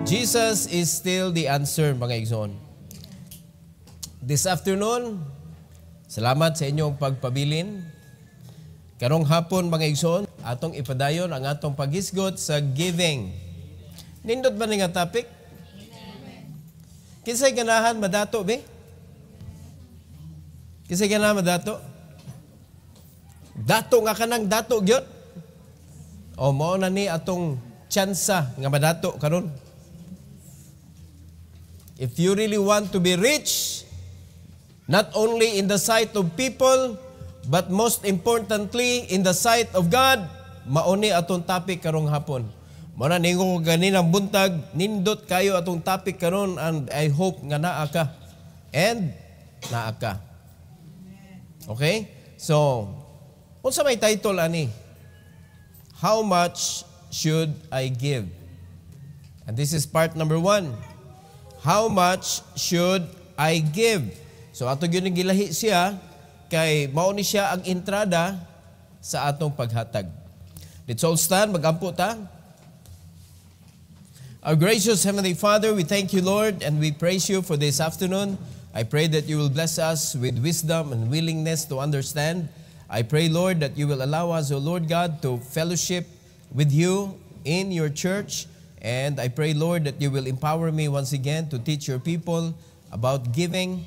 Jesus is still the answer, mga igsoon. This afternoon, salamat sa inyong pagpabilin. Karong hapon, mga igsoon, atong ipadayon ang atong paghisgot sa giving. Nindot ba nga topic? Kinsay ganahan madato, be? Kinsay ganahan madato? Dato nga kanang dato gyud. O mao na ni atong tsansa nga madato karon. If you really want to be rich, not only in the sight of people, but most importantly, in the sight of God, mauni atong topic karong hapon. Muna ningo ko ganinang buntag, nindot kayo atong topic karon, and I hope nga naa ka. And naa ka. Okay? So, unsa may title ani? How much should I give? And this is part number 1. How much should I give? So ato gyud gilahi siya kay mao ni siya ang entrada sa atong paghatag. Let's all stand, magampo ta. Our gracious Heavenly Father, we thank you, Lord, and we praise you for this afternoon. I pray that you will bless us with wisdom and willingness to understand. I pray, Lord, that you will allow us, O Lord God, to fellowship with you in your church. And I pray, Lord, that you will empower me once again to teach your people about giving.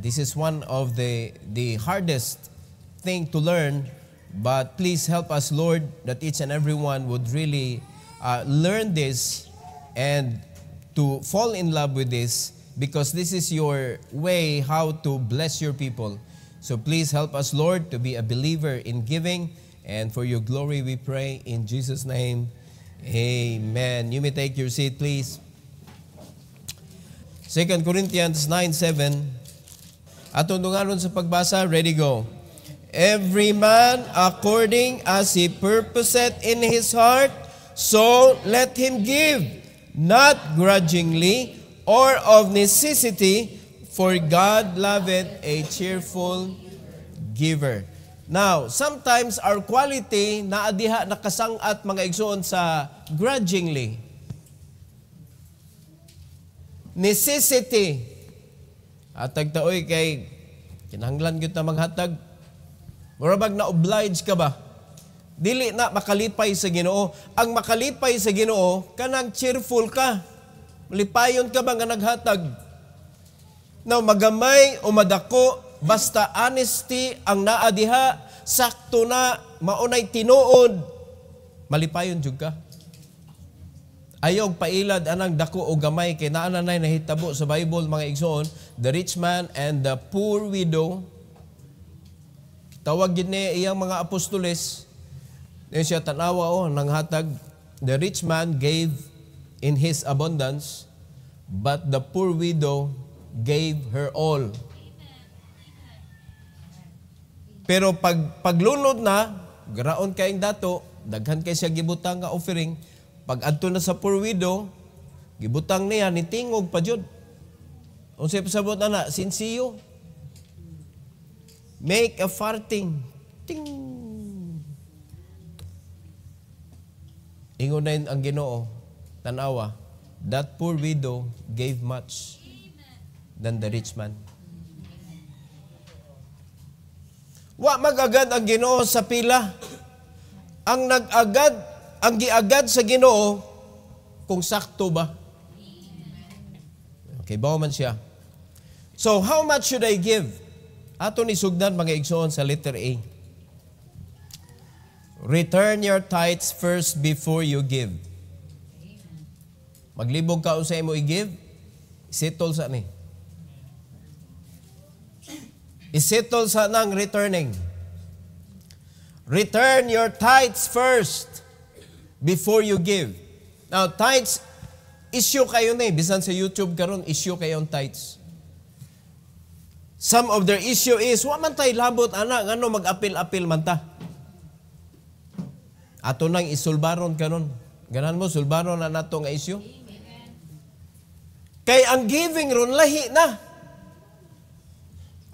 This is one of the hardest thing to learn, but please help us, Lord, that each and every one would really learn this and to fall in love with this, because this is your way how to bless your people. So please help us, Lord, to be a believer in giving, and for your glory we pray in Jesus' name. Amen. You may take your seat, please. 2 Corinthians 9:7. Atong dungaron sa pagbasa, ready, go. Every man according as he purposeth in his heart, so let him give, not grudgingly or of necessity, for God loveth a cheerful giver. Now, sometimes our quality naadiha nakasangat, mga igsoon, sa grudgingly. Necessity. Hatag taoy kay kinahanglan gyud ta maghatag. Murabag na oblige ka ba? Dili na makalipay sa Ginoo. Ang makalipay sa Ginoo kanang cheerful ka. Lipayon ka ba nga naghatag? Now, magamay o madako, basta honesty ang naa diha, sakto na, maunay tinuod, malipayon jud ka. Ayaw pailad anang dako o gamay, kay naa na nahitabo sa Bible, mga igsoon, the rich man and the poor widow. Tawag gid ni iyang mga apostoles, diyan siya tanawa nanghatag. The rich man gave in his abundance, but the poor widow gave her all. Pero paglunod na, garaon kayong dato, daghan kay siya gibutang nga offering. Pag adto na sa poor widow, gibutang niya ni tingog pa jud. Unsay pasabot ana, sinsiyo. Make a farting. Ting. Ingon na ang Ginoo, tanawa, that poor widow gave much than the rich man. Wa magagad ang Ginoo sa pila. Ang nag-agad, ang giagad sa Ginoo kung sakto ba. Okay, bawo man siya. So, how much should I give? Ato ni sugdan, mga igsoon, sa letter A. Return your tithes first before you give. Maglibog ka sa imo i-give, settle sa ni. Isettle sa nang returning. Return your tithes first before you give. Now, tithes, issue kayo na bisan sa YouTube karon, issue kayo ang tithes. Some of their issue is, wa man tayo labot, anak, ano mag-apil-apil man ta. Ato nang isulbaron karon. Ganan mo, sulbaron na nato nga issue. Kay ang giving ron, lahi na.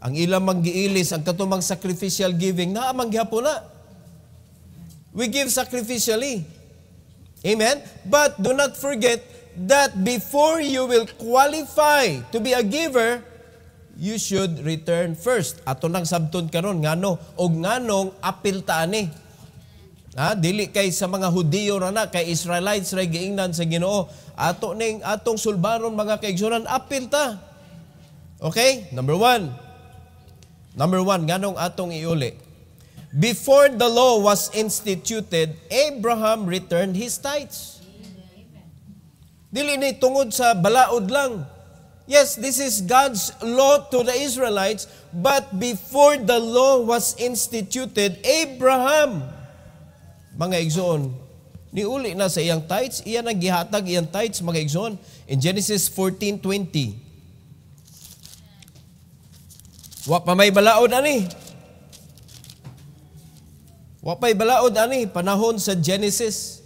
Ang ilang manggiilis, ang katumang sacrificial giving, naamang gihapon na. We give sacrificially. Amen? But do not forget, that before you will qualify to be a giver, you should return first. Ato nang sabton karon ngano og nganong apil ta ani. Dili kay sa mga Hudiyo ra na, kay Israelites ra giingnan sa Ginoo. Ato ning atong sulbaron mga kaigsunan, apil ta. Okay? Number one, nganong atong iuli. Before the law was instituted, Abraham returned his tithes. Dili ni tungod sa balaod lang. Yes, this is God's law to the Israelites, but before the law was instituted, Abraham, mga igsoon, niuli na sa iyang tithes, iyan ang gihatag iyang tithes, mga igsoon. In Genesis 14:20, wa pa may balaod ani. Wa pa'y balaod ani, panahon sa Genesis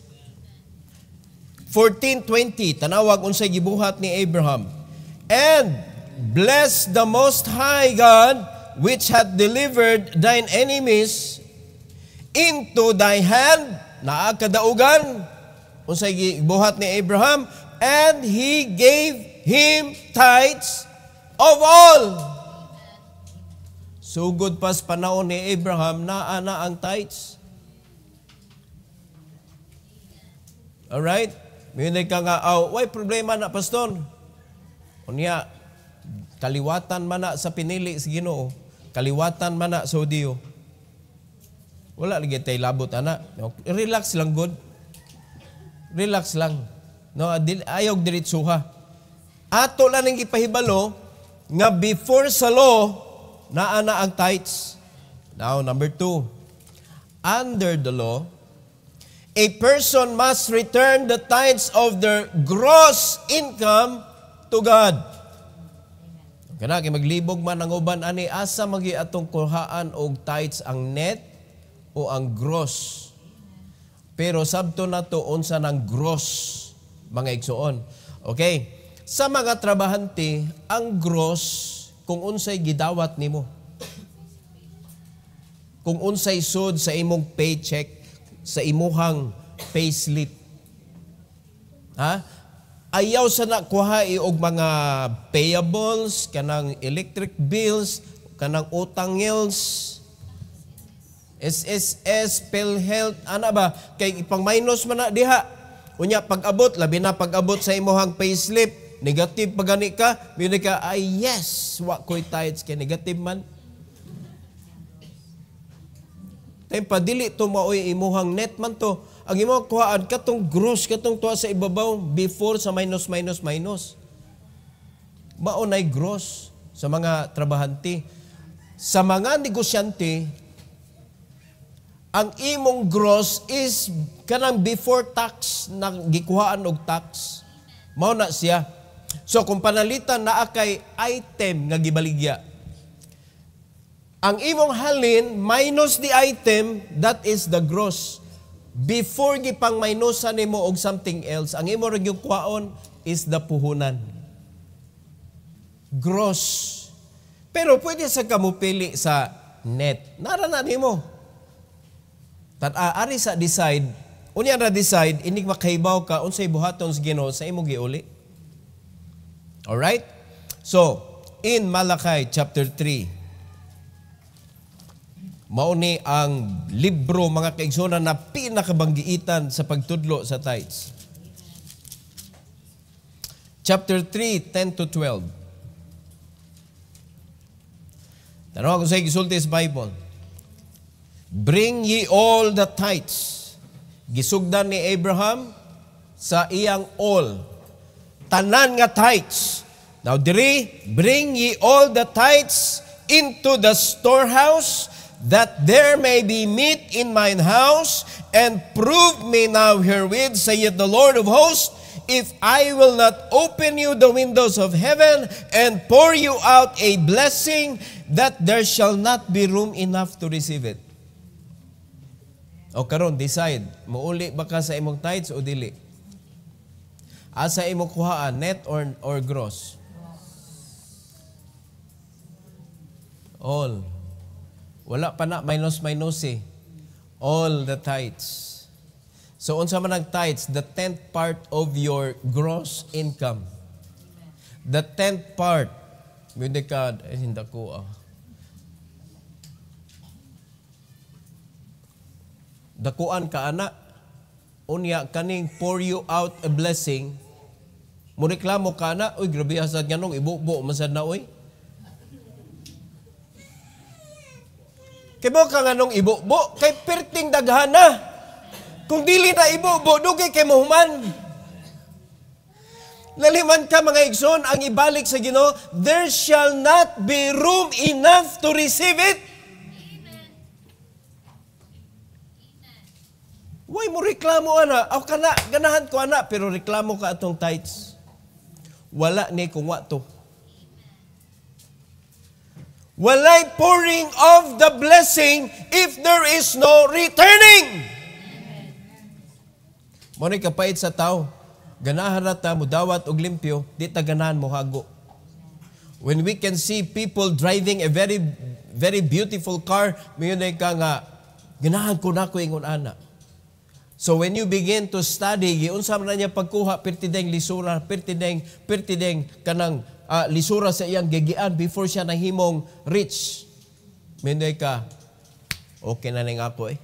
14:20, tanawag unsay gibuhat ni Abraham. And bless the Most High God, which hath delivered thine enemies into thy hand, naa kadaugan, unsay gibuhat ni Abraham, and he gave him tithes of all. Sugod pas panahon ni Abraham, naa na ang tithes. Alright? Minay ka nga, why problema na, pastor? Unya, kaliwatan man na sa pinili sa Ginoo, kaliwatan man na sa Hudiyo. Wala lagi tayo labot, ana. Relax lang, good. Relax lang. No, ayaw diritsuha. Ato lang ang ipahibalo nga before sa law, naana ang tithes. Now, number 2. Under the law, a person must return the tithes of their gross income to God. Kana kay maglibog man ang uban ani, asa magi atong kuhaan og tithes, ang net o ang gross. Pero sabto na to unsa nang gross, mga igsoon. Okay? Sa mga trabahante, ang gross kung unsay gidawat nimo. Kung unsay sud sa imong paycheck, sa imuhang payslip. Ayaw sa nakuha og mga payables, kanang electric bills, kanang utang ngils, SSS, PhilHealth, ana ba? Kay ipang minus man na diha. Unya pag-abot, labi na pag-abot sa imuhang payslip, negative pa gani ka, muna ka, yes, wa ko'y tithes kay negative man. Tayo pa, dili to maoy imuhang net man to. Ang imuhang kuhaan, katong gross, katong tuwa sa ibabaw, before sa minus. Maunay gross sa mga trabahante. Sa mga negosyante, ang imong gross is kanang before tax, na gikuhaan og tax. Mao na siya. So kung panalitan naa kay item nga gibaligya, ang imong halin minus the item, that is the gross. Before gipang minusan nimo og something else, ang imo ra gyud kuhaon is the puhunan. Gross. Pero pwede sa kamupili sa net. Nara na nimo. Ari sa decide, unya ra decide, inig makahibaw ka unsay buhaton sa Ginoo sa imo giuli. Alright? So, in Malachi chapter 3, mao ni ang libro mga kaigsonan na pinakabanggiitan sa pagtudlo sa tithes. Chapter 3, 10 to 12. Tanong ako sa gisulti sa Bible. Bring ye all the tithes. Gisugdan ni Abraham sa iyang all. Tanan nga tithes. Now diri, bring ye all the tithes into the storehouse, that there may be meat in mine house, and prove me now herewith, saith the Lord of hosts, if I will not open you the windows of heaven and pour you out a blessing, that there shall not be room enough to receive it. O karon, decide, muuli ba ka sa imong tithes o dili? Asa imong kuhaan, net or gross? All. Wala pa na minus eh. All the tithes. So unsa man ang tithes, the 10th part of your gross income. The 10th part. Hindi ka, hindi ko dakuan ka ana, unya kaning pour you out a blessing, mo reklamo ka na, uy, grabe asad nga nung ibubo, masad na, uy. Kaya mo ka nga nung ibubo, kay perting daghana. Kung dili na ibubo, dugay kay mahuman. Laliman ka mga igsoon, ang ibalik sa Ginoo, there shall not be room enough to receive it. Why mo reklamo ana? Aw kana ganahan ko ana pero reklamo ka atong tithes. Wala ni kung wato. Walay pouring of the blessing if there is no returning. Mo ni kapait sa tao. Ganahan ta mo dawat og limpyo, di ta ganahan mo hago. When we can see people driving a very very beautiful car, mayon ka nga ganahan ko nako ingon ana. So when you begin to study, giunsa man niya pagkuha pertideng lisura, pertideng kanang lisura sa iyang gigian before siya nahimong rich. Minday ka, okay na ning ako eh.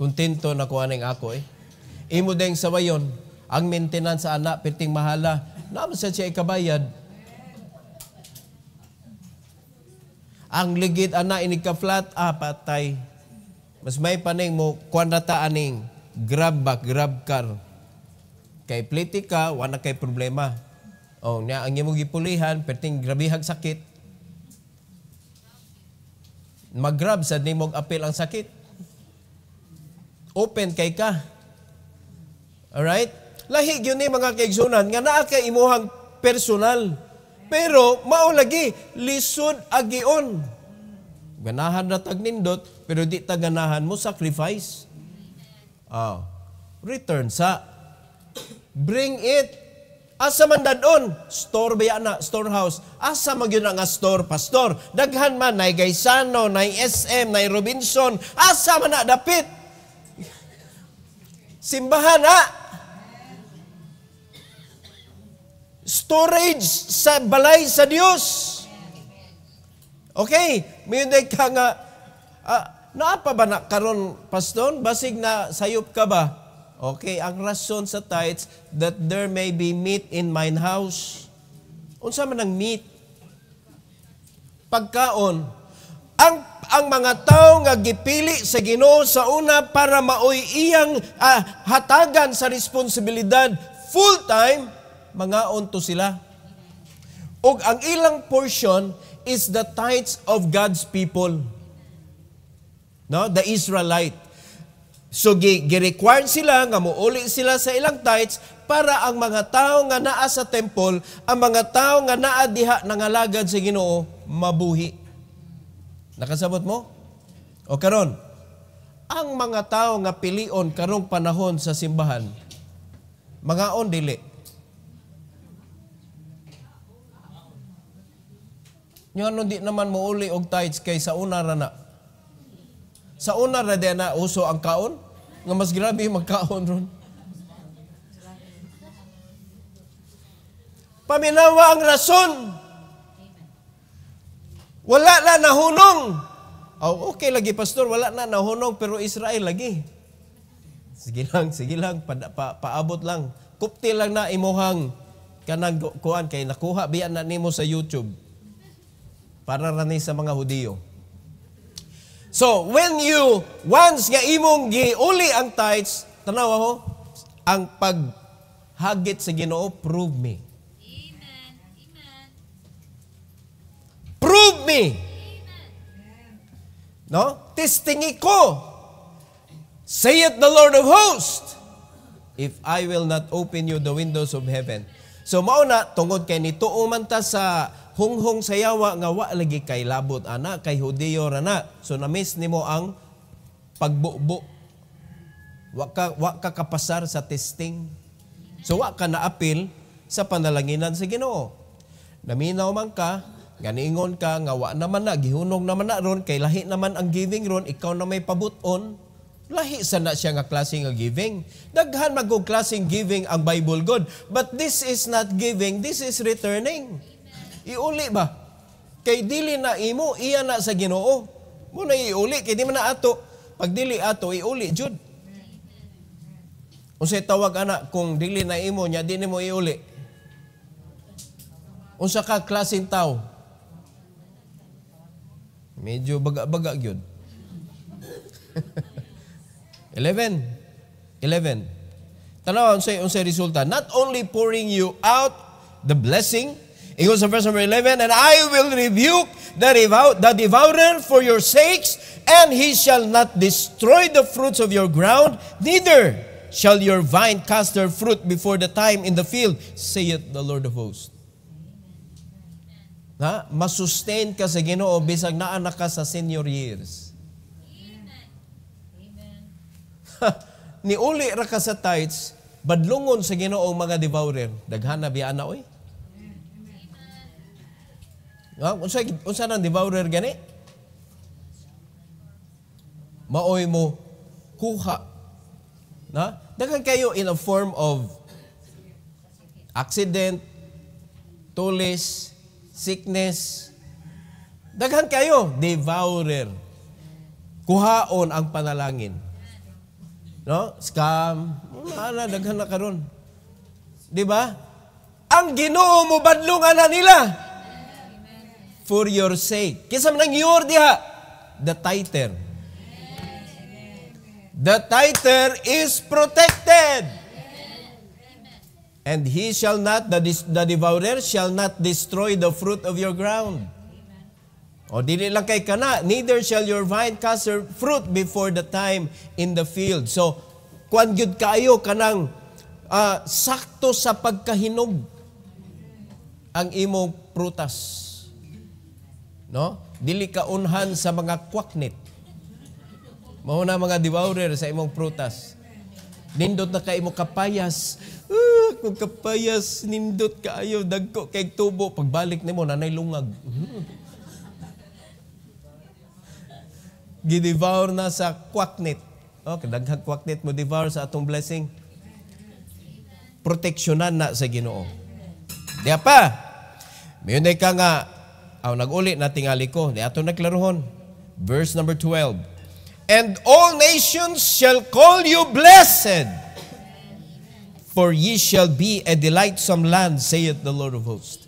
Kontento na kuha ning ako eh. Imo deng sabayon, ang maintenance sa anak, perting mahala, naman sa siya ikabayad. Ang ligid anak inika-flat, patay. Mas may paning mo, kuwanata aning grab car. Kay pliti ka, wala kay problema. O, niya, ang imo gipulihan, perting grabihag sakit. Mag-grab, sa di mong apil ang sakit. Open kay ka. Alright? Lahi yun ni mga kaigsunan, nga naa kay imuhang personal. Pero, maulagi, lisod agion. Ganahan na tagnindot, pero di ta ganahan mo sacrifice. Return sa. Bring it. Asa man dadon? Store ba yan na? Storehouse. Asa man yun nga store, pastor? Daghan man, nay Gaisano, nay SM, nay Robinson. Asa man na dapit? Simbahan ha? Storage sa balay sa Diyos. Okay, may ka nga, naapa ba na karon pastor? Basig na sayop ka ba? Okay, ang rason sa tithes, that there may be meat in mine house. Unsa man ang meat? Pagkaon. Ang mga tao nga gipili sa Ginoo sa una para maoy iyang hatagan sa responsibilidad full-time, mangaon to sila. Og ang ilang portion is the tithes of God's people. No, the Israelite. So gi-require sila nga muuli sila sa ilang tithes para ang mga tao nga naa sa temple, ang mga tao nga naa diha nangalagad sa Ginoo mabuhi. Nakasabot mo? O karon, ang mga tao nga pilion karong panahon sa simbahan, mangaon dili. Yung ano di naman muuli og tithes kay sa una ra na. Sa una ra na uso ang kaon, nga mas grabe magkaon ron. Paminawa ang rason. Wala na nahunong. Oh, okay lagi pastor, wala na nahunong pero Israel lagi. Sige lang, paabot lang. Kupti lang na imuhang kanang kuan kay nakuha biyan na nimo sa YouTube. Para rani sa mga Hudiyo. So, when you, once nga imong giuli ang tithes, tanawa ho, ang paghagit sa Ginoo, prove me. Amen. Amen. Prove me. Amen. No? Testingi ko. Saith the Lord of hosts, if I will not open you the windows of heaven. So, mauna, tungod kay nituo man ta sa hunghong sayawa nga wa lagi kay labot ana kay Hudiyo rana. So na-miss nimo ang pagbubo. Wa ka kapasar sa testing. So wa ka naapil sa panalanginan sa Ginoo. Naminaw man ka, ganiingon ka nga wa naman na gihunong naman na ron kay lahi naman ang giving ron, ikaw na may pabuton. Lahi sana siya nga klase nga giving. Daghan magong klaseng giving ang Bible God. But this is not giving, this is returning. Iuli ba? Kay dili na imo, iya na sa Ginoo. Muna iuli, kay di man na ato. Pag dili ato, iuli jud. Unsay tawag ana kung dili na imo nya, di nimo iuli. Unsa ka klaseng tao? Medyo baga-baga gyud. 11. Tanaw unsay resulta. Not only pouring you out the blessing, it goes to verse number 11, and I will rebuke the devourer for your sakes, and he shall not destroy the fruits of your ground, neither shall your vine cast her fruit before the time in the field, saith the Lord of hosts. Na, masustain ka sa Ginoo bisag naanak ka sa senior years. Niuli ra ka sa tithes, badlungon sa Ginoo mga devourer. Daghan na biya na oy. Unsa nang devourer gani? Maoy mo kuha. Na? Daghan kayo in a form of accident, tulis, sickness. Daghan kayo, devourer. Kuhaon ang panalangin. No? Scam. Ana, daghan na karon. Di ba? Ang Ginoo mo badlungan na nila. For your sake. Kisa man ang your diha? The tither. The tither is protected. And he shall not, the devourer shall not destroy the fruit of your ground. O dili lang kay kana, neither shall your vine cast her fruit before the time in the field. So, kuan gyud kayo kanang sakto sa pagkahinog ang imong prutas. No? Dili ka unhan sa mga kwaknit. Mao na mga devourer sa imong prutas. Nindot na kay imong kapayas. Kung kapayas, nindot kaayo, dagko kay tubo. Pagbalik nimo nanay lungag. Gidevour na sa kwaknit. Okay, daghang kwaknit mo devour sa atong blessing. Proteksyonan na sa Ginoo. Diya pa, mayon ka nga, nag-uli na tingali ko. Di ato naklaruhon. Verse number 12. And all nations shall call you blessed, for ye shall be a delightsome land, saith the Lord of hosts.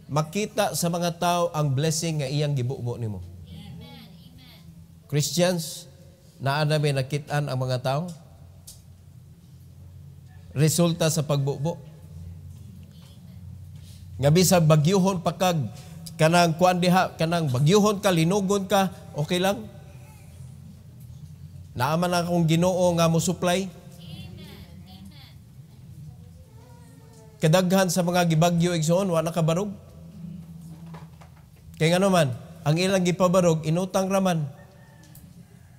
Makita sa mga tao ang blessing nga iyang gibubo nimo. Christians, naa na may nakitaan ang mga tao? Resulta sa pagbubo. Nga bisag bagyuhon pakag kanang kuan diha, kanang bagyuhon ka, linugon ka, okay lang? Naaman akong Ginoo nga mo supply. Kadaghan sa mga gibagyo igsoon, wa na kabarog. Kaya nga naman, ang ilang gipabarog, inutang raman.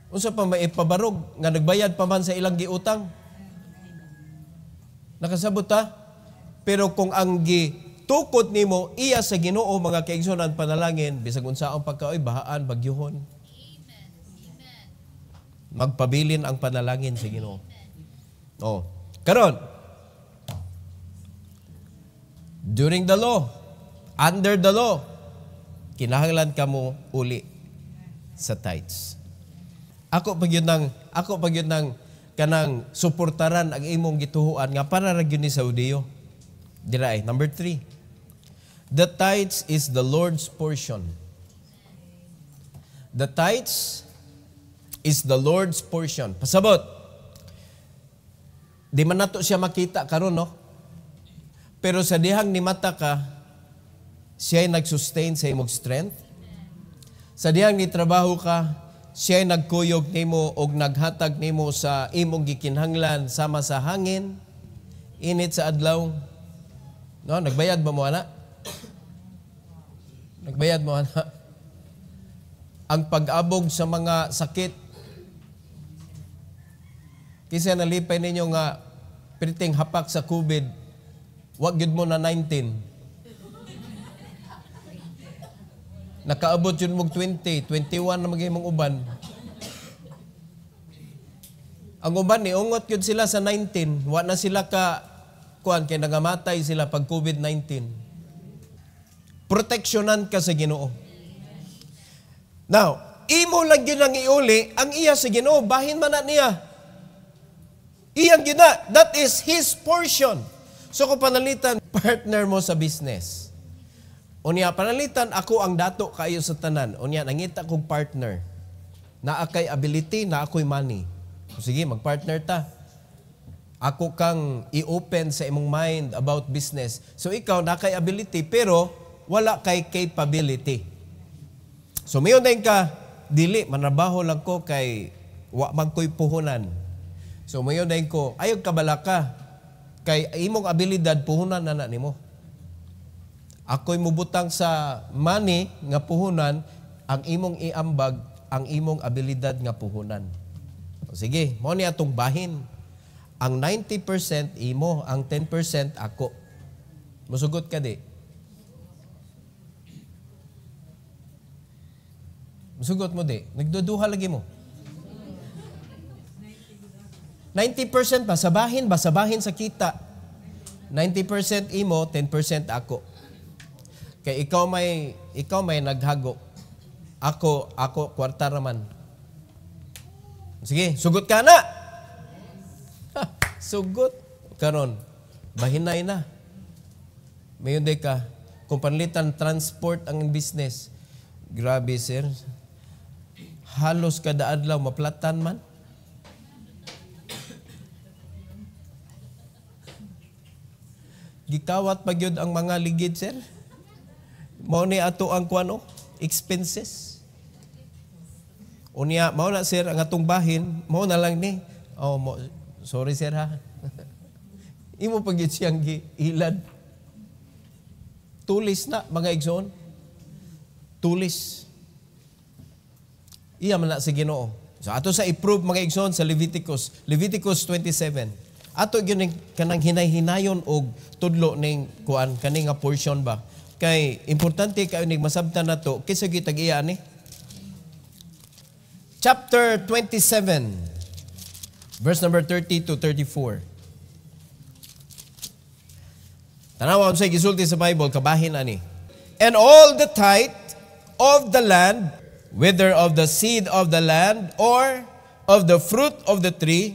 Unsa pa may ipabarog, nga nagbayad pa man sa ilang giutang. Nakasabot ta? Pero kung ang gitukod nimo, iya sa Ginoo, mga kaigsunan panalangin, bisag unsaong pagkaoy, bahaan, bagyuhon. Magpabilin ang panalangin sa Ginoo. Oh. Karon, during the law, under the law, kinahanglan ka mo uli sa tithes. Ako pag yun ng kanang suportaran ang imong gituhuan nga para ra gyud ni Saudiyo. Dira ay number 3. The tithes is the Lord's portion. The tithes is the Lord's portion. Pasabot. Di man nato siya makita karon, no? Pero sa dihang ni mata ka, siya ay nag-sustain sa imong strength. Sa dihang ni trabaho ka, siya ay nagkuyog nimo og naghatag nimo sa imong gikinhanglan sama sa hangin, init sa adlaw. No, nagbayad ba mo ana? Nagbayad mo ana? Ang pag-abog sa mga sakit. Kisa nalipay ninyo nga priting hapak sa COVID, wag gid mo na 19. Nakaabot yun mong 20, 21 na maging mong uban. Ang uban niungot yun sila sa 19. Wa na sila kuan kay nangamatay sila pag COVID-19. Proteksyonan ka sa Ginoo. Now, imo lang yun ang iuli, ang iya sa Ginoo, bahin man na niya. Iyang gina, that is His portion. So kung panalitan, partner mo sa business. Unya, panalitan, ako ang dato kayo sa tanan. Unya, nangita kong partner. Na akay ability, na ako'y money. Sige, mag-partner ta. Ako kang i-open sa imong mind about business. So ikaw, na kay ability, pero wala kay capability. So mayon din ka, dili, manabaho lang ko kay wa man ko'y puhunan. So mayon din ko, ayog kabala ka, kay imong abilidad puhunan na nimo. Ako'y mubutang sa money nga puhunan, ang imong iambag, ang imong abilidad nga puhunan. O sige, mo ni atong bahin. Ang 90% imo, ang 10% ako. Musugot ka di. Musugot mo di. Nagduduha lagi mo. 90% basabahin sa kita. 90% imo, 10% ako. Kay ikaw may naghago. Ako kwarta raman. Sige, sugot ka na. Sugot. Karon, bahinay na. Mayon day ka. Kung panlitan transport ang business. Grabe, sir. Halos kada adlaw maplatan man. Gikawat pa gyud ang mga ligid, sir. Mao ni ato ang kuano, expenses. Unya, mao na sir ang atong bahin, mao na lang ni. Oh, sorry sir ha. Imo pag gyud siyang ilad. Tulis na mga igsoon. Tulis. Iya man na sa Ginoo. So ato sa i-prove mga igsoon sa Leviticus 27. Ato gyud kanang hinay-hinayon og tudlo ning kuan kani nga portion ba. Kay importante kayo ning masabtan nato kaysa gitag iya ni. Chapter 27 verse number 30 to 34. Tanawa sa gisulti sa Bible kabahin ani. And all the tithe of the land, whether of the seed of the land or of the fruit of the tree,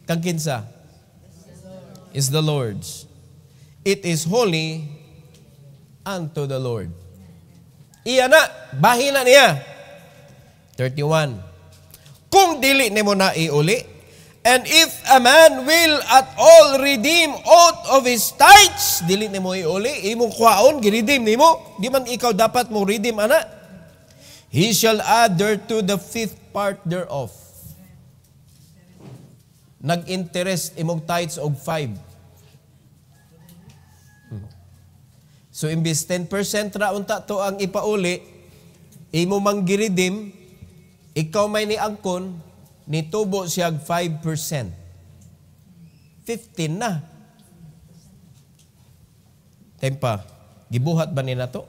kang kinsa? Is the Lord's. It is holy unto the Lord. Iya na, bahin na niya. 31. Kung dili nimo na iuli, and if a man will at all redeem out of his tithes, dili nimo iuli, imong kwaon, giredeem nimo, di man ikaw dapat mo redeem, ana. He shall add thereto the fifth part thereof. Nag-interest imong tithes og 5. So, imbis 10% ra unta to ang ipauli, imo mang giredeem, ikaw may niangkon, nitubo siyag 5%. 15 na. Tempa, gibuhat ba ni nato?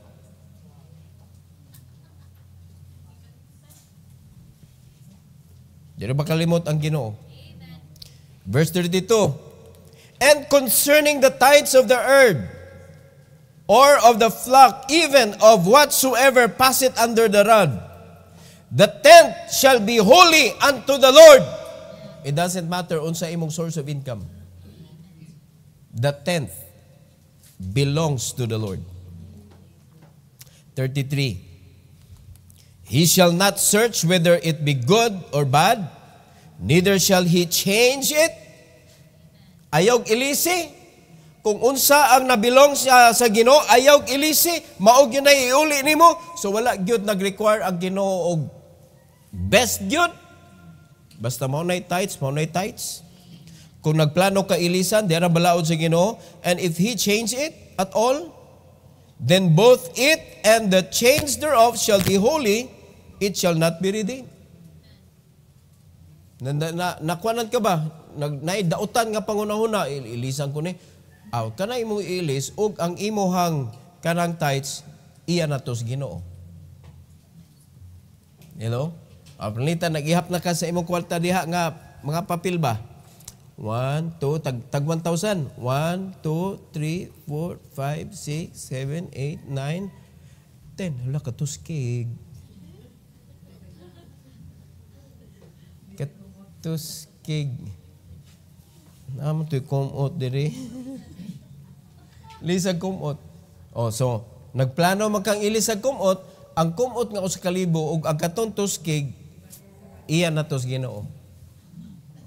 Di ba kalimot ang Ginoo? Verse 32. And concerning the tithes of the earth, or of the flock, even of whatsoever passeth under the rod, the tenth shall be holy unto the Lord. It doesn't matter unsa imong source of income. The tenth belongs to the Lord. 33. He shall not search whether it be good or bad, neither shall he change it. Ayaw ilisi. Kung unsa ang nabilong sa Ginoo, ayaw ilisi, maog yun na iuli nimo. So wala gyud nag-require ang Ginoo og best gyud. Basta mao nay tithes, mao nay tithes. Kung nagplano ka ilisan, diara balaod sa Ginoo, and if he change it at all, then both it and the change thereof shall be holy, it shall not be redeemed. Nakuanan ka ba? Naidautan nga pangunahuna, ilisan ko ni. Kana imong ilis ug ang imuhang kanang tithes iya natos Ginoo. Hello? Palitan nagihap na ka sa imong kwarta diha nga mga papel ba? 1, 2, tag 1,000. 1, 2, 3, 4, 5, 6, 7, 8, 9, 10. Hala, katuskig. Katuskig. Naman ito'y kumot diri. Lisag kumot. Oh, so, nagplano magkang ilisag kumot, ang kumot nga sa kalibo, ug ang katong tuskig, iyan na tos Ginoo.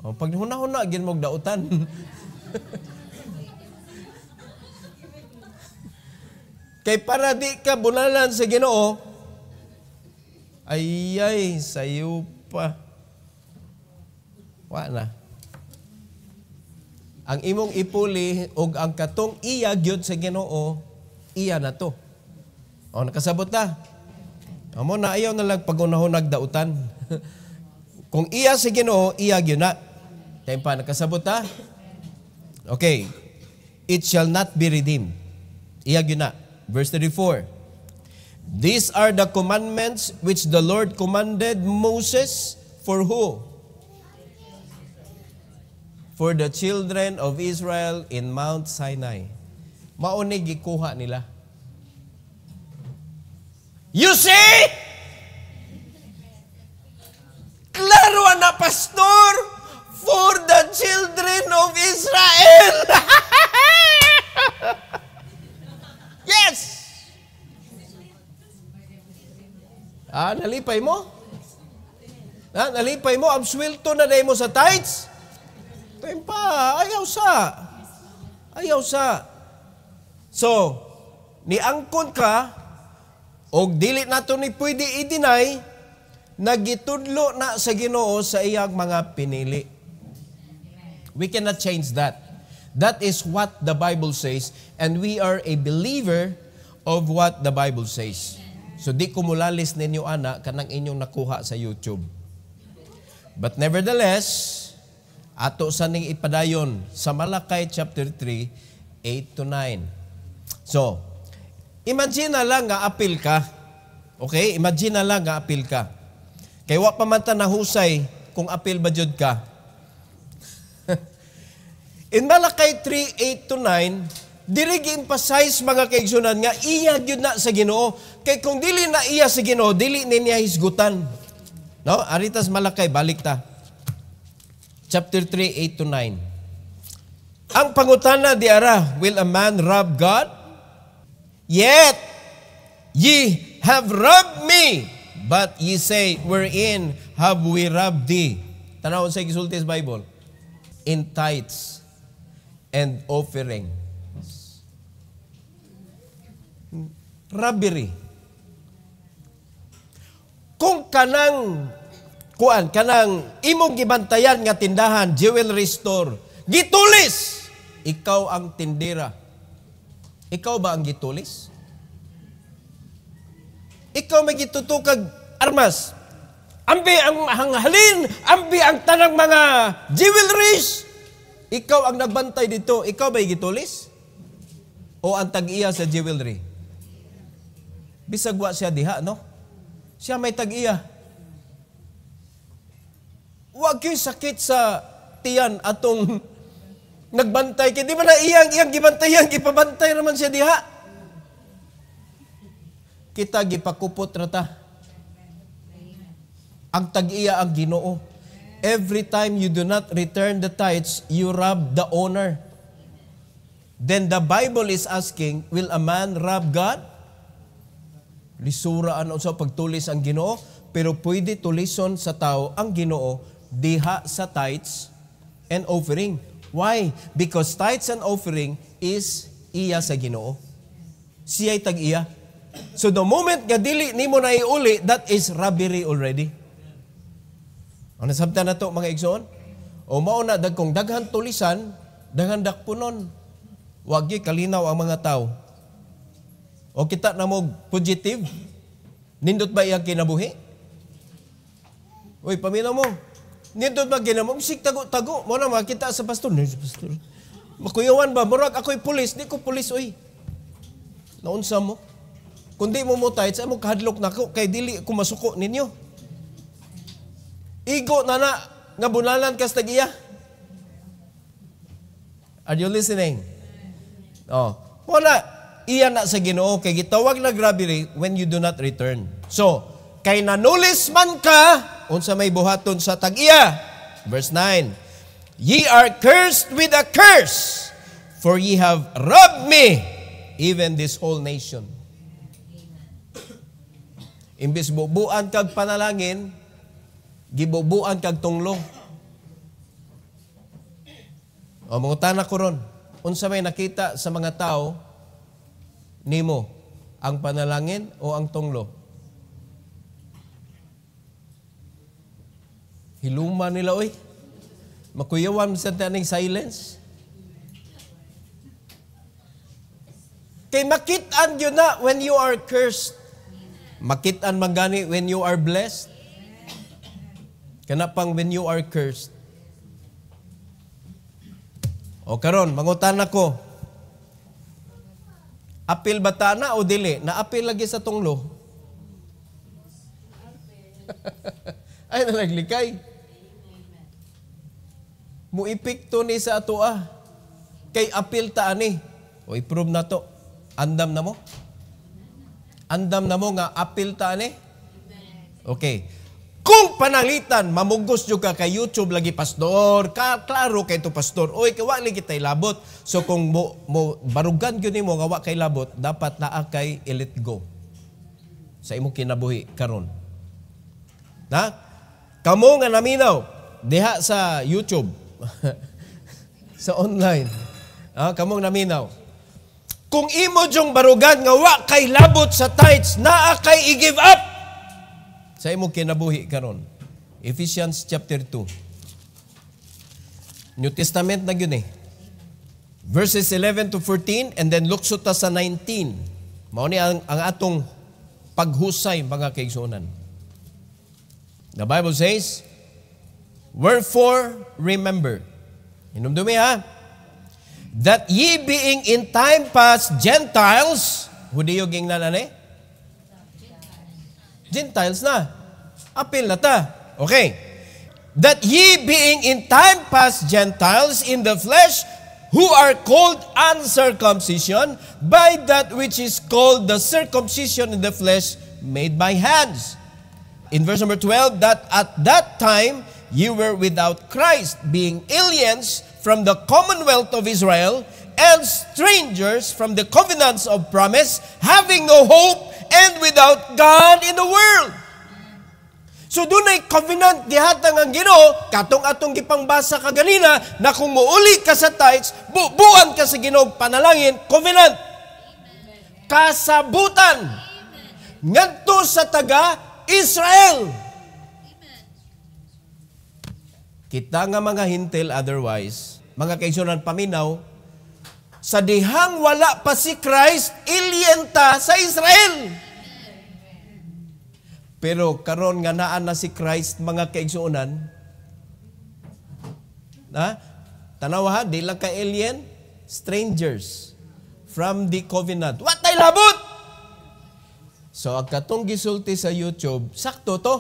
Oh, pag huna-huna, gin mong dautan. Kay para di ka bunalan sa Ginoo, ay, sayo pa. Wala. Ang imong ipuli og ang katong iya gyud sa Ginoo, iya na to. O nakasabot na. Amo na ayaw na lang pagunahon nagdautan. Kung iya sa Ginoo, iya gyud na. Tayo pa nakasabot na. Okay. It shall not be redeemed. Iya gyud na. Verse 34. These are the commandments which the Lord commanded Moses for who? For the children of Israel in Mount Sinai. Mauni gikuha nila. You see? Klaro na, pastor, for the children of Israel. Yes! Nalipay mo? Nalipay mo? Ang sweldo na dahil mo sa tithes? Tempa, ayaw sa. So, niangkon ka, o dili nato ni pwede i-deny, nagitudlo na sa Ginoo sa iyang mga pinili. We cannot change that. That is what the Bible says, and we are a believer of what the Bible says. So, di ko mulalis ninyo, anak, kanang inyong nakuha sa YouTube. But nevertheless, ato sa ning ipadayon sa Malakay chapter 3, 8 to 9. So, imagine na lang nga apil ka. Okay? Imagine na lang nga apil ka. Kay wa pa man ta nahusay kung apil ba jud ka. In Malakay 3, 8 to 9, diri gi-emphasize mga kaigsunan nga iya gyud na sa Ginoo. Kay kung dili na iya sa Ginoo, dili niya hisgutan. No? Aritas Malakay, balik ta. Chapter 3, 8 to 9. Ang pangutana di ara, will a man rob God? Yet, ye have robbed me. But ye say, wherein have we robbed thee? Tanawon sa Gisultis Bible. In tithes and offering. Robbery. Kung kanang imong gibantayan nga tindahan, jewelry store, gitulis, ikaw ang tindera. Ikaw ba ang gitulis? Ikaw may gitutukag armas. Ambi ang hanghalin, ambi ang tanang mga jewelries. Ikaw ang nagbantay dito, ikaw ba'y gitulis? O ang tag-iya sa jewelry? Bisag wa siya diha, no? Siya may tag-iya. Huwag kayo sakit sa tiyan atong nagbantay. Kaya di ba na iyang gibantayan, gipabantay naman siya diha. Kita gipakupot rata. Ang tag-iya ang Ginoo. Every time you do not return the tithes, you rob the owner. Then the Bible is asking, will a man rob God? Lisuraan sa pagtulis ang Ginoo, pero pwede tulison sa tao ang Ginoo diha sa tithes and offering. Why? Because tithes and offering is iya sa Ginoo. Siya'y tag-iya. So the moment nga dili nimo na iuli, that is robbery already. Ano sabta na to mga igsoon? O mauna dagkong daghan tulisan, daghan dakpunon. Wag gyud kalinaw ang mga tao. O kita na mo positive, nindot ba iyang kinabuhi? Uy, pamilya mo. Nindot ba ginamog? Bisik tago-tago. Mo na makita sa pastor. Pastor. Makuyawan ba? Murag ako'y pulis. Di ko pulis, uy. Naunsa mo? Kung di mo mo tayo, sa mo kahadlok na ko, kay dili ko masuko ninyo. Igo na nga bunalan kas tag-iya? Are you listening? Oh, wala iya na sa Ginoo kay gitawag na grabe when you do not return. So, kay nanulis man ka, unsa may buhaton sa tag-iya? Verse 9. Ye are cursed with a curse, for ye have robbed me, even this whole nation. Imbis bubuan kag panalangin, gibubuan kag tunglo. O mangutana ko ron, unsa may nakita sa mga tao nimo, ang panalangin o ang tunglo? Hiluma nila oy. Makuyawan sa taning silence. Kay makitaan yun na when you are cursed. Makitaan man gani when you are blessed. Kana pang when you are cursed. O karon, mangutan ako. Apil ba ta na o dili? Na-apil lagi sa tunglo. Ay, nalaglikay. Muipikto ni sa ato Kay apil ta ani. O i-prove na to. Andam na mo? Andam na mo nga apil ta ani? Okay. Kung pananglitan, mamugos nyo ka kay YouTube lagi pastor, klaro kay to pastor, oy, kawali kitay labot. So kung mo barugan yun mo, gawa kay labot, dapat naa kay let go. Sa imong kinabuhi, karon. Na? Kamo nga naminaw, diha sa YouTube, sa online, kamo nga naminaw. Kung imo jong barugan nga wa kay labot sa tithes, naa kay i-give up. Sa imong kinabuhi karon. Ephesians chapter 2. New Testament na yun Verses 11 to 14 and then luksot ta sa 19. Mao ni ang atong paghusay mga kaigsunan. The Bible says, wherefore remember. Hinumdumi that ye being in time past Gentiles, Hudiyo gingnan Gentiles na. Apil na ta. Okay. That ye being in time past Gentiles in the flesh, who are called uncircumcision, by that which is called the circumcision in the flesh made by hands. In verse number 12, that at that time ye were without Christ, being aliens from the commonwealth of Israel, and strangers from the covenants of promise, having no hope, and without God in the world. So doon ay covenant dihatang ang Ginoo, katong atong gipangbasa kaganina, na kung muuli ka sa tithes, bubuan ka sa Ginoo panalangin, covenant. Kasabutan. Ngadto sa taga Israel. Kita nga mga hintil otherwise, mga kaigsunan paminaw, sa dihang wala pa si Christ, alien ta sa Israel. Pero karon nga naa na si Christ, mga kaigsuonan, tanawa di lang ka alien, strangers from the covenant. What ay labot? So, ang katong gisulti sa YouTube, sakto to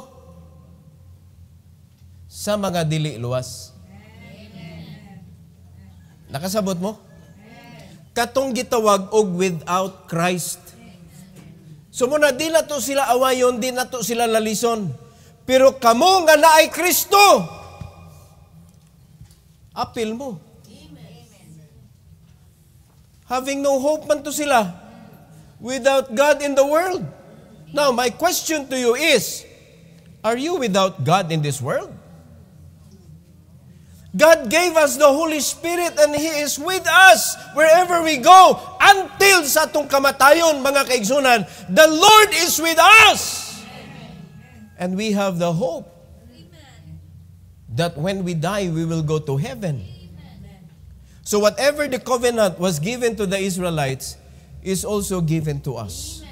sa mga dili luwas. Nakasabot mo? Katong gitawag og without Christ. So muna, di na to sila awayon, di na to sila lalison. Pero kamo nga naay Kristo, apil mo. Having no hope man to sila, without God in the world. Now, my question to you is, are you without God in this world? God gave us the Holy Spirit and He is with us wherever we go until sa atong kamatayon, mga kaigsunan. The Lord is with us. And we have the hope that when we die, we will go to heaven. So whatever the covenant was given to the Israelites is also given to us.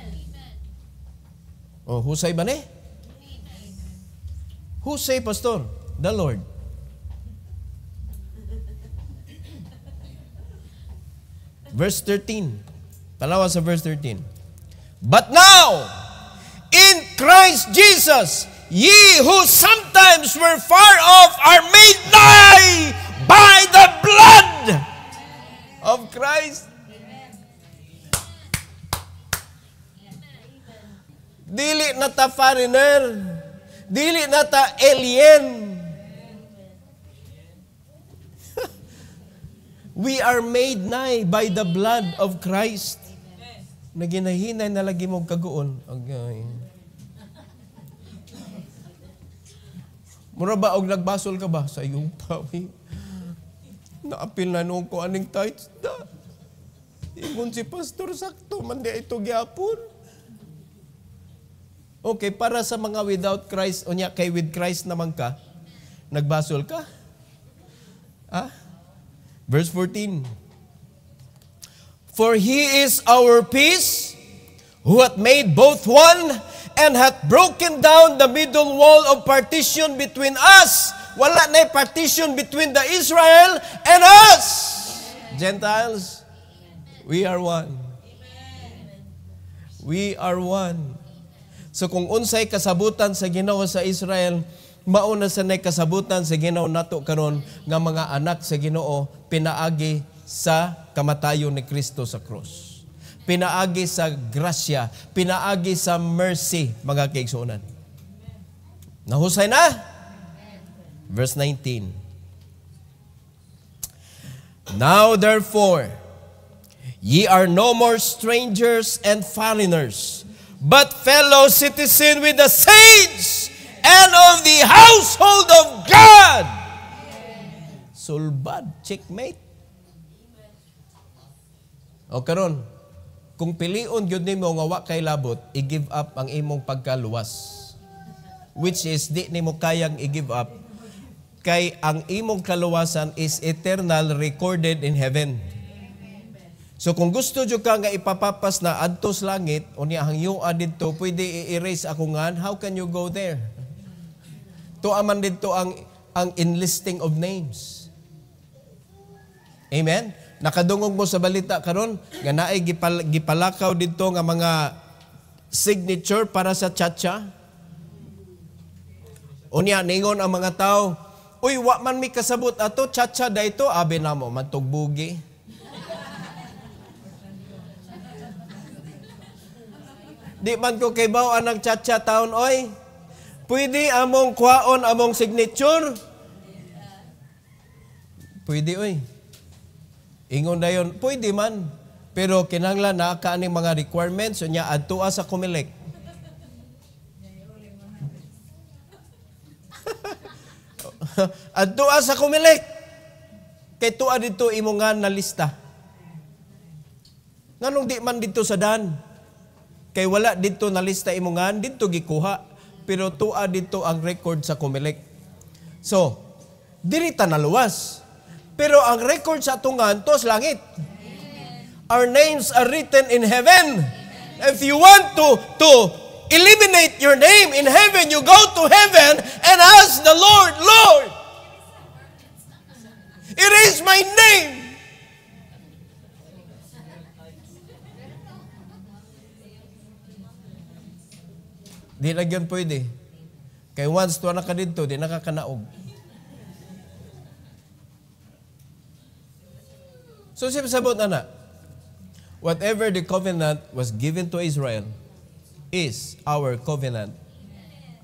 Oh, who say ba ni? Who say, Pastor? The Lord. Verse 13. Palawa sa verse 13. But now, in Christ Jesus, ye who sometimes were far off are made nigh by the blood of Christ. Dili na ta foreigner. Dili na ta alien. We are made nigh by the blood of Christ. Naginahinay na lagi mong kaguon. Okay. Mura ba og nagbasol ka ba sa iyong pawi? Naapil na noong ko aning tights da. Ingon si Pastor sakto man di ito gyapon. Okay, para sa mga without Christ, unya kay with Christ naman ka, nagbasol ka? Verse 14. For He is our peace, who hath made both one, and hath broken down the middle wall of partition between us. Wala na partition between the Israel and us. Gentiles, we are one. We are one. So kung unsay kasabutan sa Ginoo sa Israel, mauna sa nay kasabutan sa Ginoo nato karon nga mga anak sa Ginoo pinaagi sa kamatayon ni Kristo sa cross. Pinaagi sa grasya, pinaagi sa mercy, mga kaigsuonan. Nahusay na? Verse 19. Now therefore, ye are no more strangers and foreigners, but fellow citizens with the saints and of the household of God. Sulbad, checkmate. O karon, kung pilion gyud nimo nga wa kay labot, i-give up ang imong pagkaluwas. Which is di nimo kayang i-give up kay ang imong kaluwasan is eternal recorded in heaven. So kung gusto jud ka nga ipapapas na adto sa langit, unya hangyo adto pwede i-erase ako ngan, how can you go there? To aman dito ang enlisting of names. Amen. Nakadungog mo sa balita karon nga naay gipalakaw dito nga mga signature para sa chacha. Unya ningon ang mga tao, uy wa man mi kasabot ato chacha dayto, abi namo matugbugi. Di man ko kay baw anang chacha taon oy. Pwede among kwaon among signature. Pwede oy. Ingon dayon, pwede man. Pero kinahanglan na kaaning mga requirements unya adtua sa Comelec. Adtua sa Comelec. Kay tuwa dito imongan na lista. Nganong di man dito sa dan? Kay wala dito na lista imongan, dito gikuha. Pero tuwa dito ang record sa Comelec. So, dili ta naluwas. Pero ang record sa tungan, tos langit. Our names are written in heaven. If you want to eliminate your name in heaven, you go to heaven and ask the Lord, Lord, erase my name. Di na yun pwede. Kay once tuwa na ka dito, di nakakanaog. So siya sabot na, whatever the covenant was given to Israel is our covenant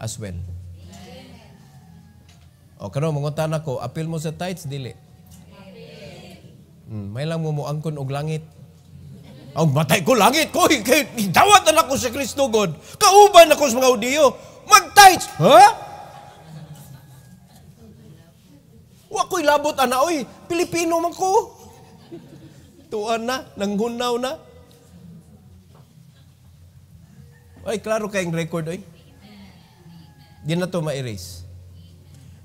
as well. O karon mangutan ako, apil mo sa tithes, dili. May lang mo angkon og langit. Ang matay ko langit ko, dawat na ako sa Kristo God. Kauban ako sa mga Hudiyo. Mag-tithes, ha? Wa ko'y labot ana, oy, Pilipino man ko. Tuan na, nanghunaw na. Ay, klaro kayong record, oy. Di na to ma-erase.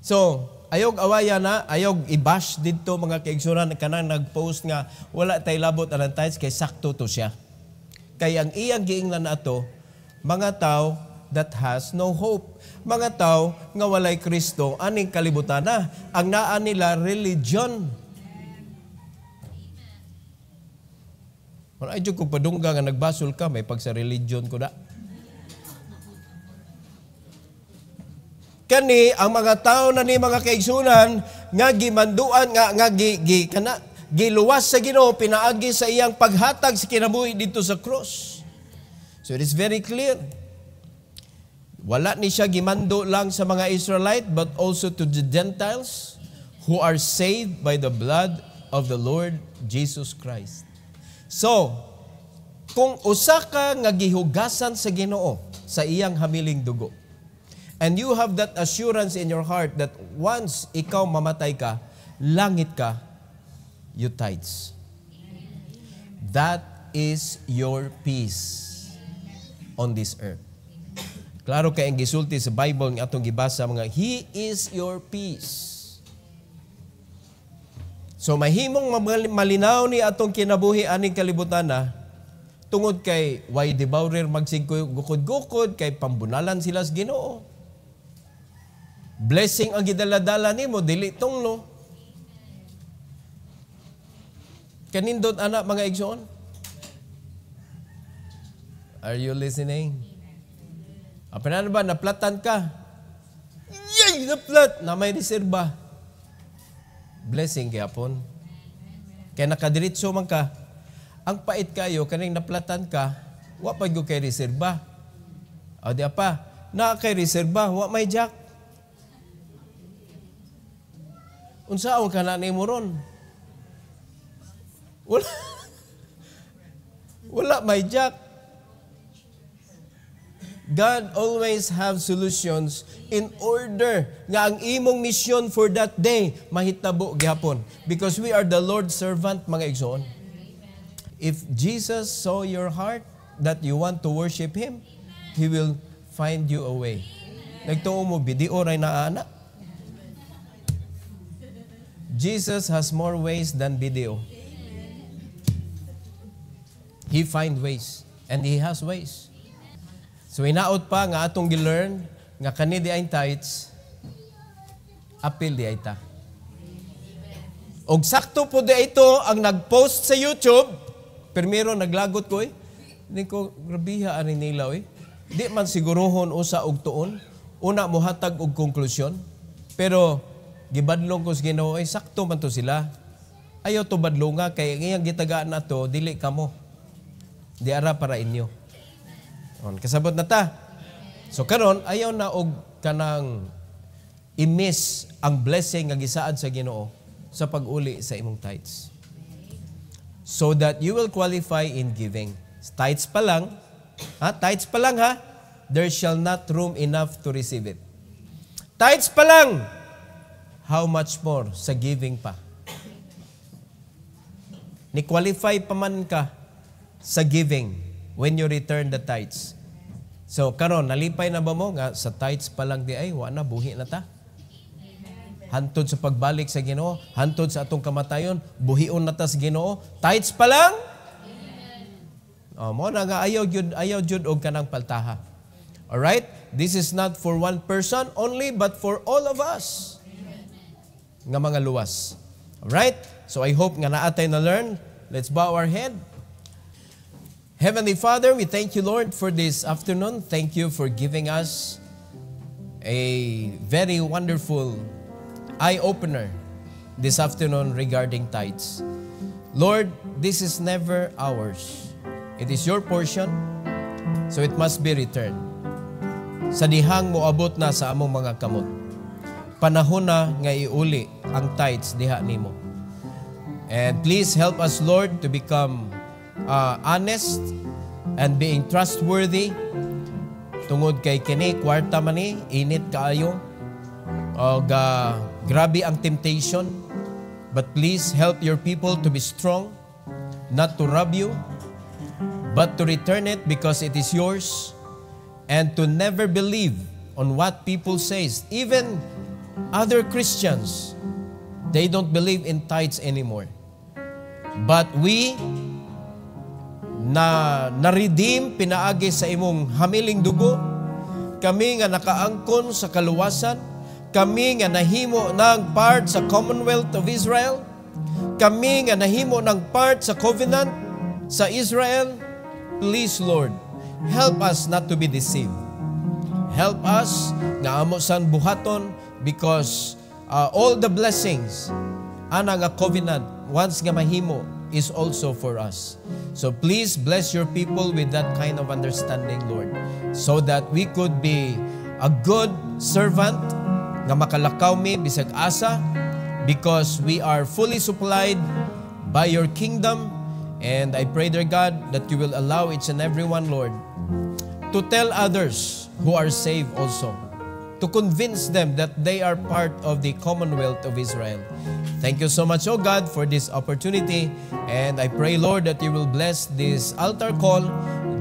So, ayog awaya na, ayog i-bash dito mga kaigsuran kanang nag-post nga wala tay labot anang tithes kay sakto to siya. Kay ang iyang giingnan na ato, mga tao that has no hope. Mga tao nga walay Kristo, aning kalibutan na. Ang naa nila religion. Ay, dyan kung padungga nga nagbasol ka, may pag sa religion ko na. Kani ang mga tao na ni mga kaigsunan nga gimanduan giluwas sa Ginoo pinaagi sa iyang paghatag sa kinabuhi dito sa cross. So it is very clear. Wala ni siya gimando lang sa mga Israelite but also to the Gentiles who are saved by the blood of the Lord Jesus Christ. So, kung usa ka nga gihugasan sa Ginoo sa iyang hamiling dugo, and you have that assurance in your heart that once ikaw mamatay ka, langit ka, you tithes. That is your peace on this earth. Klaro kay ang gisulti sa Bible nga atong gibasa mga He is your peace. So mahimong malinaw ni atong kinabuhi aning kalibutan na tungod kay why debaurer magsigukod-gukod kay pambunalan sila sa Ginoo. Blessing ang gidaladala nimo dili tunglo. Kanindot anak mga igsoon? Are you listening? Apa na ba naplatan ka? Yay, naplat na may reserba. Blessing gyapon. Kaya nakadiritso man ka. Ang pait kayo kaning naplatan ka, wa pa gyud kay reserba. O di apa, na kay reserba, wa may jack. Unsaon ka na nimo ron? Wala may jack. God always have solutions in order nga ang imong mission for that day mahitabo gyapon. Because we are the Lord's servant, mga igsoon. If Jesus saw your heart that you want to worship Him, He will find you a way. Nagtuo mo, bidio ray na ana. Jesus has more ways than video. He find ways. And He has ways. So inaot pa nga atong gilearn nga kani di ay tithes, apil di ay ta. Og sakto po di ito ang nag-post sa YouTube, primero naglagot ko hindi ko grabiha ani nila Di man sigurohon usa og tuon, una mohatag og konklusyon, pero gibadlong ko sa Ginoo sakto man to sila. Ayaw to badlonga kay ngayang gitagaan nato dili kamo. Di ara para inyo. Kasabot na ta. So karon ayaw na og kanang i-miss ang blessing nga gisaad sa Ginoo sa pag-uli sa imong tithes. So that you will qualify in giving. Tithes pa lang, tithes pa lang there shall not room enough to receive it. Tithes pa lang, how much more sa giving pa? Ni-qualify pa man ka sa giving when you return the tithes. So, karon nalipay na ba mo nga sa tithes pa lang di ay, wa na, buhi na ta. Hantod sa pagbalik sa Ginoo, hantod sa atong kamatayon, buhion na ta sa Ginoo. Tithes pa lang? Mo na nga ayaw jud og kanang paltaha. Alright? This is not for one person only, but for all of us. Nga mga luwas. Alright? So I hope nga naatay na learn. Let's bow our head. Heavenly Father, we thank you, Lord, for this afternoon. Thank you for giving us a very wonderful eye-opener this afternoon regarding tithes. Lord, this is never ours. It is your portion, so it must be returned. Sa dihang moabot na sa among mga kamot, panahon na nga iuli ang tithes diha nimo. And please help us, Lord, to become honest and being trustworthy. Tungod kay kini kwarta man ni init kaayo o grabe ang temptation, but please help your people to be strong, not to rob you, but to return it because it is yours, and to never believe on what people says. Even other Christians, they don't believe in tithes anymore. But we na-redeem pinaagi sa imong hamiling dugo, kami nga nakaangkon sa kaluwasan, kami nga nahimo ng part sa Commonwealth of Israel, kami nga nahimo ng part sa covenant sa Israel. Please, Lord, help us not to be deceived. Help us nga amo san buhaton because all the blessings ana nga covenant once nga mahimo is also for us. So please bless your people with that kind of understanding, Lord, so that we could be a good servant nga makalakaw mi bisag asa because we are fully supplied by your kingdom. And I pray, dear God, that you will allow each and every one, Lord, to tell others who are saved also, to convince them that they are part of the Commonwealth of Israel. Thank you so much, O God, for this opportunity. And I pray, Lord, that you will bless this altar call,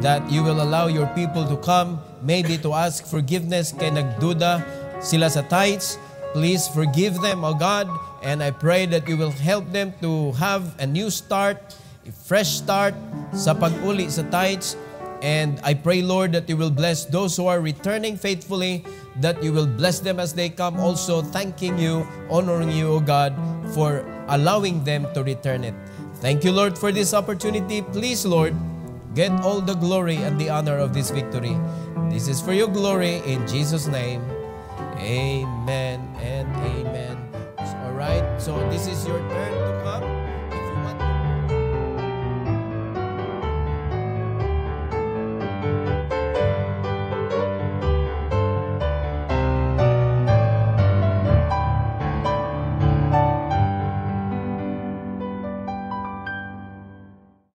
that you will allow your people to come, maybe to ask forgiveness kay nagduda sila sa tithes. Please forgive them, O God, and I pray that you will help them to have a new start, a fresh start sa pag-uli sa tithes. And I pray, Lord, that you will bless those who are returning faithfully, that you will bless them as they come, also thanking you, honoring you, O God, for allowing them to return it. Thank you, Lord, for this opportunity. Please, Lord, get all the glory and the honor of this victory. This is for your glory in Jesus' name.